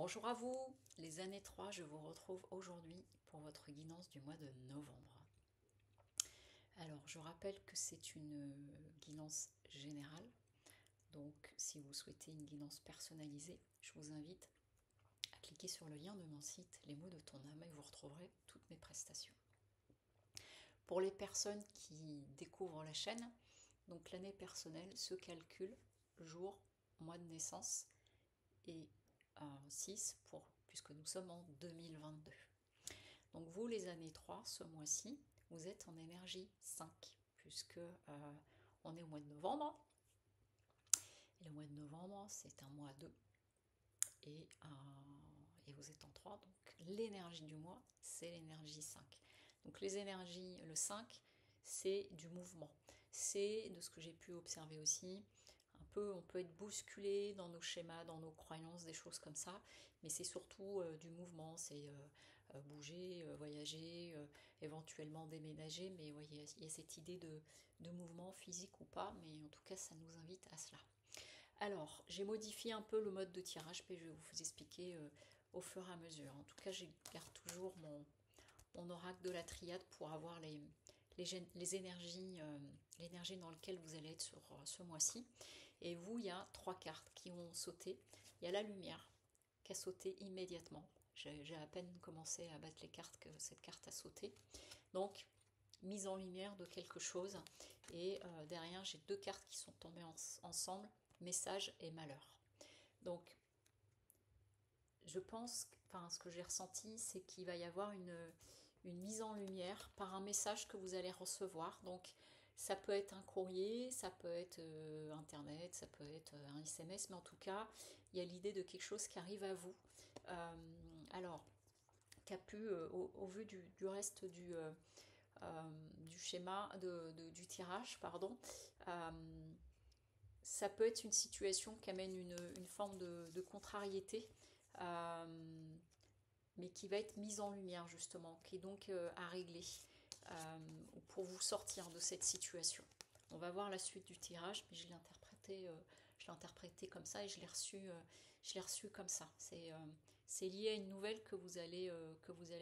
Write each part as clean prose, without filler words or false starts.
Bonjour à vous, les années 3, je vous retrouve aujourd'hui pour votre guidance du mois de novembre. Alors, je rappelle que c'est une guidance générale, donc si vous souhaitez une guidance personnalisée, je vous invite à cliquer sur le lien de mon site Les mots de ton âme et vous retrouverez toutes mes prestations. Pour les personnes qui découvrent la chaîne, donc l'année personnelle se calcule jour, mois de naissance et 6 puisque nous sommes en 2022. Donc vous, les années 3, ce mois-ci, vous êtes en énergie 5, puisque on est au mois de novembre. Et le mois de novembre, c'est un mois 2. Et vous êtes en 3, donc l'énergie du mois, c'est l'énergie 5. Donc les énergies, le 5, c'est du mouvement. C'est de ce que j'ai pu observer aussi. On peut être bousculé dans nos schémas, dans nos croyances, des choses comme ça, mais c'est surtout du mouvement, c'est bouger, voyager, éventuellement déménager, mais vous voyez, il y a cette idée de mouvement physique ou pas, mais en tout cas ça nous invite à cela. Alors, j'ai modifié un peu le mode de tirage, mais je vais vous expliquer au fur et à mesure. En tout cas, je garde toujours mon oracle de la triade pour avoir les énergies, l'énergie dans laquelle vous allez être sur ce mois-ci. Et vous, il y a 3 cartes qui ont sauté. Il y a la lumière qui a sauté immédiatement. J'ai à peine commencé à battre les cartes que cette carte a sauté. Donc, mise en lumière de quelque chose. Et derrière, j'ai 2 cartes qui sont tombées ensemble, message et malheur. Donc, je pense, enfin, ce que j'ai ressenti, c'est qu'il va y avoir une mise en lumière par un message que vous allez recevoir. Donc, ça peut être un courrier, ça peut être Internet, ça peut être un SMS, mais en tout cas, il y a l'idée de quelque chose qui arrive à vous. Alors, qui a pu, au vu du reste du schéma, du tirage, pardon, ça peut être une situation qui amène une forme de contrariété, mais qui va être mise en lumière justement, qui est donc à régler pour vous sortir de cette situation. On va voir la suite du tirage, mais je l'ai interprété comme ça et je l'ai reçu comme ça. C'est lié à une nouvelle que vous allez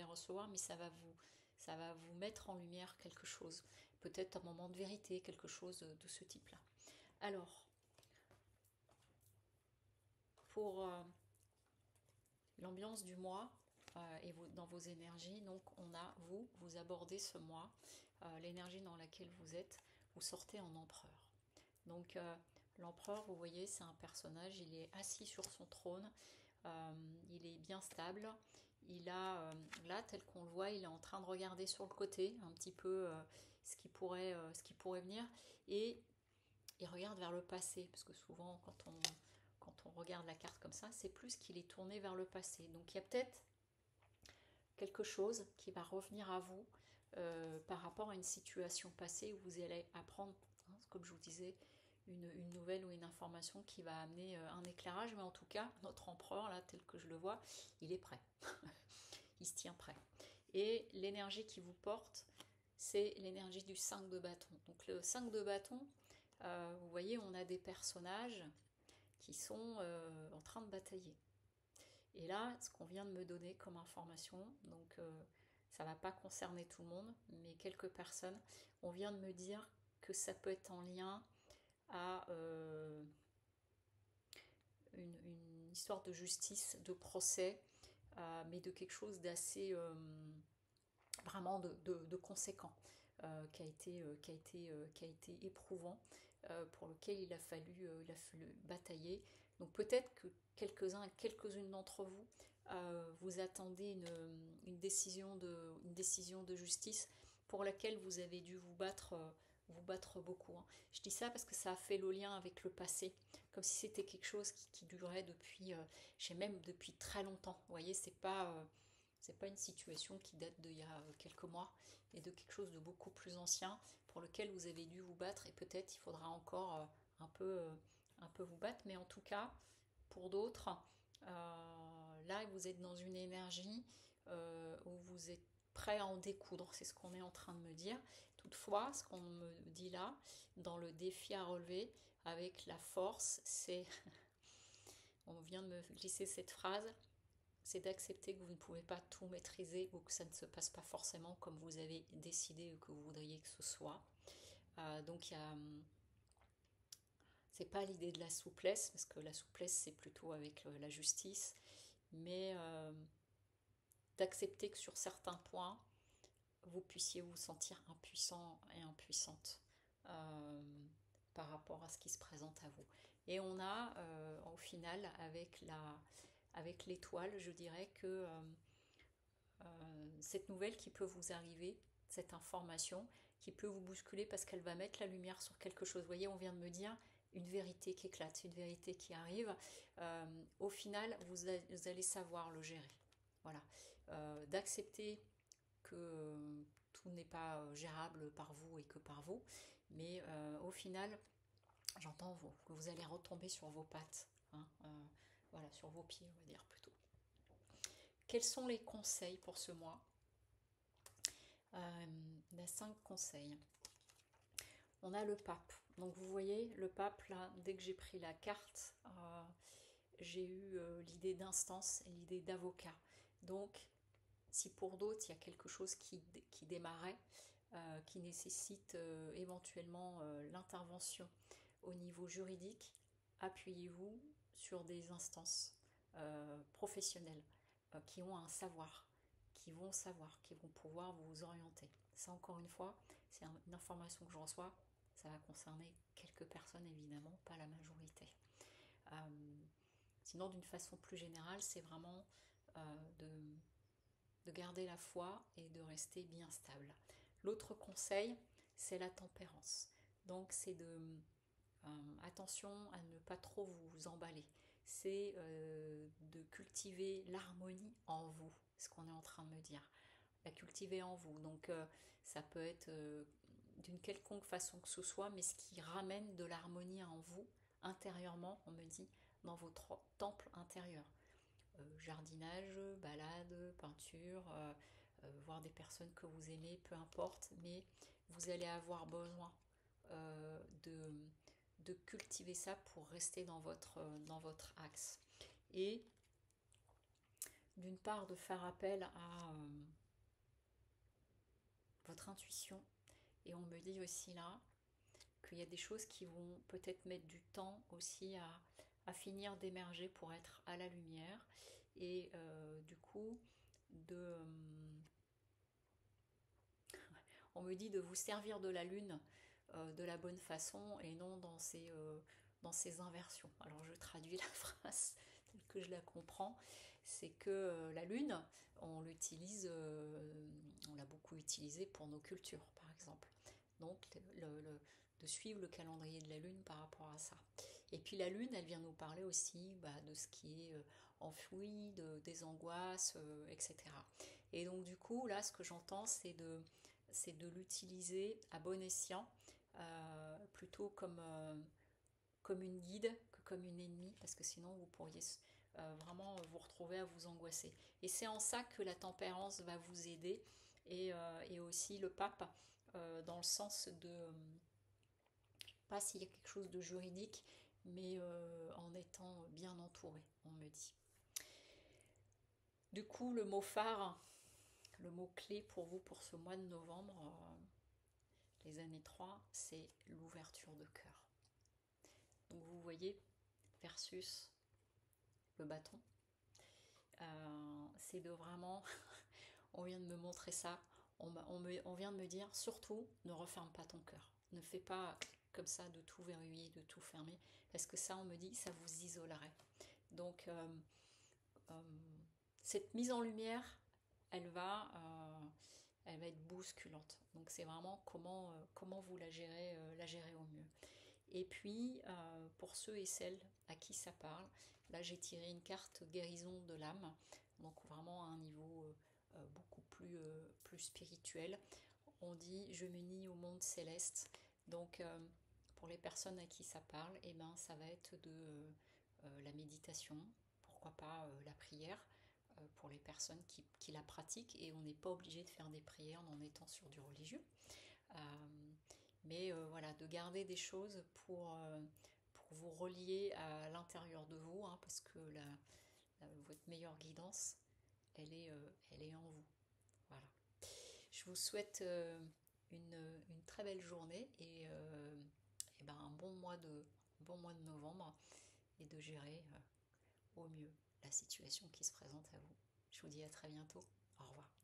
recevoir, mais ça va vous mettre en lumière quelque chose. Peut-être un moment de vérité, quelque chose de ce type-là. Alors, pour l'ambiance du mois et dans vos énergies, donc on a vous abordez ce mois, l'énergie dans laquelle vous êtes, vous sortez en empereur. Donc l'empereur, vous voyez, c'est un personnage, il est assis sur son trône, il est bien stable, il a, là, tel qu'on le voit, il est en train de regarder sur le côté, un petit peu ce qui pourrait venir, et il regarde vers le passé, parce que souvent, quand on regarde la carte comme ça, c'est plus qu'il est tourné vers le passé. Donc il y a peut-être quelque chose qui va revenir à vous par rapport à une situation passée où vous allez apprendre, hein, comme je vous disais, une nouvelle ou une information qui va amener un éclairage, mais en tout cas, notre empereur, là, tel que je le vois, il est prêt. Il se tient prêt. Et l'énergie qui vous porte, c'est l'énergie du 5 de bâton. Donc le 5 de bâton, vous voyez, on a des personnages qui sont en train de batailler. Et là, ce qu'on vient de me donner comme information, donc ça ne va pas concerner tout le monde, mais quelques personnes, on vient de me dire que ça peut être en lien à une histoire de justice, de procès, mais de quelque chose d'assez vraiment de conséquent, qui a été éprouvant, pour lequel il a fallu batailler. Donc peut-être que quelques-unes d'entre vous, vous attendez une décision de justice pour laquelle vous avez dû vous battre beaucoup, hein. Je dis ça parce que ça a fait le lien avec le passé, comme si c'était quelque chose qui durait depuis, même depuis très longtemps. Vous voyez, c'est pas une situation qui date d'il y a quelques mois, mais de quelque chose de beaucoup plus ancien pour lequel vous avez dû vous battre et peut-être il faudra encore un peu vous battre, mais en tout cas, pour d'autres, là vous êtes dans une énergie où vous êtes prêt à en découdre, c'est ce qu'on est en train de me dire. Toutefois, ce qu'on me dit là, dans le défi à relever, avec la force, c'est, on vient de me glisser cette phrase, c'est d'accepter que vous ne pouvez pas tout maîtriser ou que ça ne se passe pas forcément comme vous avez décidé ou que vous voudriez que ce soit. Donc c'est pas l'idée de la souplesse, parce que la souplesse c'est plutôt avec la justice, mais d'accepter que sur certains points, vous puissiez vous sentir impuissant et impuissante euh, par rapport à ce qui se présente à vous. Et on a au final avec l'étoile, je dirais que cette nouvelle qui peut vous arriver, cette information qui peut vous bousculer parce qu'elle va mettre la lumière sur quelque chose. Vous voyez, on vient de me dire une vérité qui éclate, une vérité qui arrive. Au final, vous allez savoir le gérer. Voilà. D'accepter que tout n'est pas gérable par vous et que par vous, mais au final, j'entends que vous allez retomber sur vos pattes, hein, voilà, sur vos pieds, on va dire plutôt. Quels sont les conseils pour ce mois? Il y a 5 conseils. On a le pape. Donc vous voyez, le pape, là, dès que j'ai pris la carte, j'ai eu l'idée d'instance et l'idée d'avocat. Donc, si pour d'autres, il y a quelque chose qui démarrait, qui nécessite éventuellement l'intervention au niveau juridique, appuyez-vous sur des instances professionnelles qui ont un savoir, qui vont pouvoir vous orienter. Ça, encore une fois, c'est une information que je reçois. Ça va concerner quelques personnes, évidemment, pas la majorité. Sinon, d'une façon plus générale, c'est vraiment de garder la foi et de rester bien stable. L'autre conseil, c'est la tempérance. Donc, c'est attention à ne pas trop vous emballer. C'est de cultiver l'harmonie en vous, ce qu'on est en train de me dire. La cultiver en vous. Donc, ça peut être d'une quelconque façon que ce soit, mais ce qui ramène de l'harmonie en vous, intérieurement, on me dit, dans votre temple intérieur. Jardinage, balade, peinture, voir des personnes que vous aimez, peu importe, mais vous allez avoir besoin de cultiver ça pour rester dans votre axe. Et d'une part, de faire appel à votre intuition. Et on me dit aussi là qu'il y a des choses qui vont peut-être mettre du temps aussi à finir d'émerger pour être à la lumière. Et du coup, on me dit de vous servir de la lune de la bonne façon et non dans ces inversions. Alors je traduis la phrase telle que je la comprends, c'est que la lune, on l'utilise, on l'a beaucoup utilisée pour nos cultures par exemple. Donc de suivre le calendrier de la lune par rapport à ça. Et puis la lune, elle vient nous parler aussi de ce qui est enfoui, des angoisses, etc. Et donc du coup, là, ce que j'entends, c'est de l'utiliser à bon escient, plutôt comme une guide que comme une ennemie, parce que sinon vous pourriez vraiment vous retrouver à vous angoisser. Et c'est en ça que la tempérance va vous aider, et aussi le pape, dans le sens de, pas s'il y a quelque chose de juridique, mais en étant bien entouré, on me dit. Du coup, le mot phare, le mot clé pour vous pour ce mois de novembre, les années 3, c'est l'ouverture de cœur. Donc vous voyez, versus le bâton, c'est de vraiment, on vient de me montrer ça, on vient de me dire, surtout, ne referme pas ton cœur. Ne fais pas comme ça de tout verrouiller, de tout fermer, parce que ça, on me dit, ça vous isolerait. Donc, cette mise en lumière, elle va être bousculante. Donc c'est vraiment comment vous la gérer au mieux. Et puis, pour ceux et celles à qui ça parle, là j'ai tiré une carte guérison de l'âme, donc vraiment à un niveau beaucoup plus spirituel. On dit je m'unis au monde céleste. Donc pour les personnes à qui ça parle, eh ben, ça va être de la méditation, pourquoi pas la prière, pour les personnes qui la pratiquent, et on n'est pas obligé de faire des prières en étant sur du religieux. Mais voilà, de garder des choses pour vous relier à l'intérieur de vous, hein, parce que votre meilleure guidance, elle est en vous. Voilà. Je vous souhaite une très belle journée et ben un bon mois de novembre et de gérer au mieux la situation qui se présente à vous. Je vous dis à très bientôt. Au revoir.